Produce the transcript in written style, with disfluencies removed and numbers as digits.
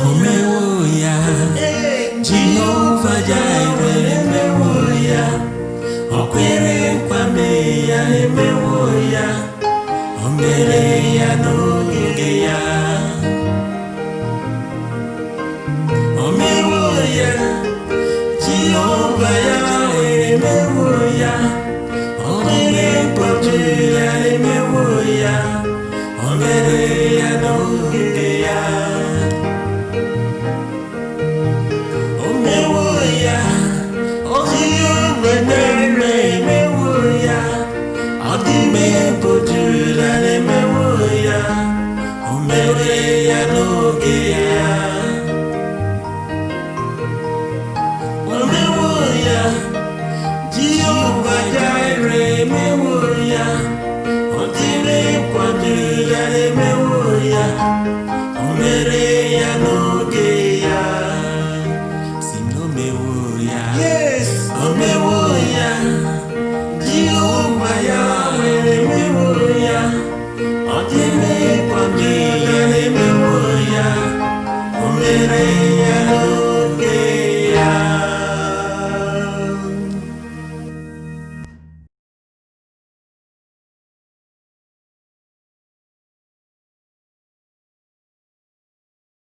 Omewoya JihovaJaire, emewoya okwere kwame ya, emewoya omereya n'oge ya. Omewoya JihovaJaire, emewoya okwere kwame ya, emewoya omereya n'oge ya. Omewoya JihovaJaire, emewoya odime bojula, emewoya omereya n'oge ya. Omewoya JihovaJaire, emewoya odime bojula, emewoya